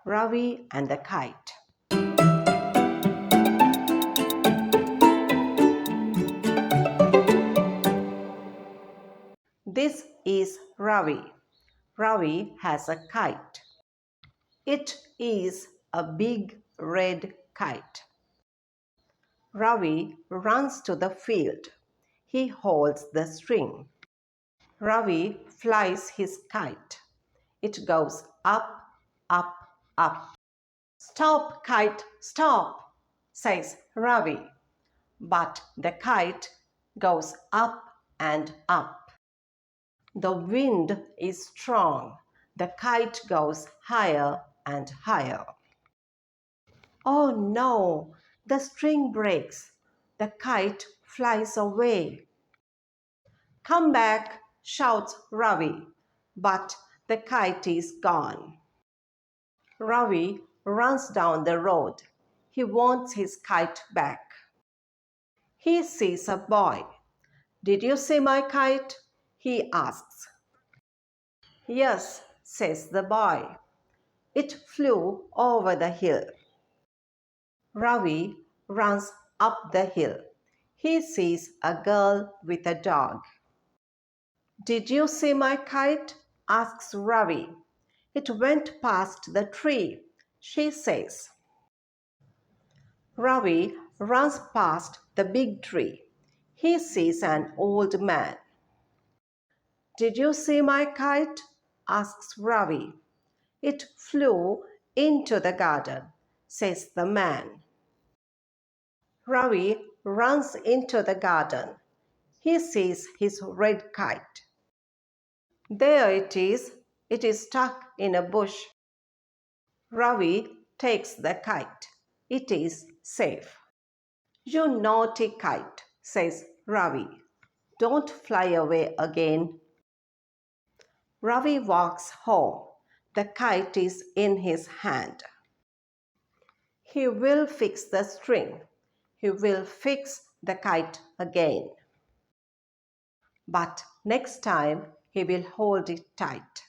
Ravi and the Kite. This is Ravi. Ravi has a kite. It is a big red kite. Ravi runs to the field. He holds the string. Ravi flies his kite. It goes up, up, up. "Stop, kite, stop," says Ravi. But the kite goes up and up. The wind is strong. The kite goes higher and higher. Oh no, the string breaks. The kite flies away. "Come back," shouts Ravi, but the kite is gone. Ravi runs down the road. He wants his kite back. He sees a boy. "Did you see my kite?" he asks. "Yes," says the boy. "It flew over the hill." Ravi runs up the hill. He sees a girl with a dog. "Did you see my kite?" asks Ravi. "It went past the tree," she says. Ravi runs past the big tree. He sees an old man. "Did you see my kite?" asks Ravi. "It flew into the garden," says the man. Ravi runs into the garden. He sees his red kite. There it is. It is stuck in a bush. Ravi takes the kite. It is safe. "You naughty kite," says Ravi. "Don't fly away again." Ravi walks home. The kite is in his hand. He will fix the string. He will fix the kite again. But next time he will hold it tight.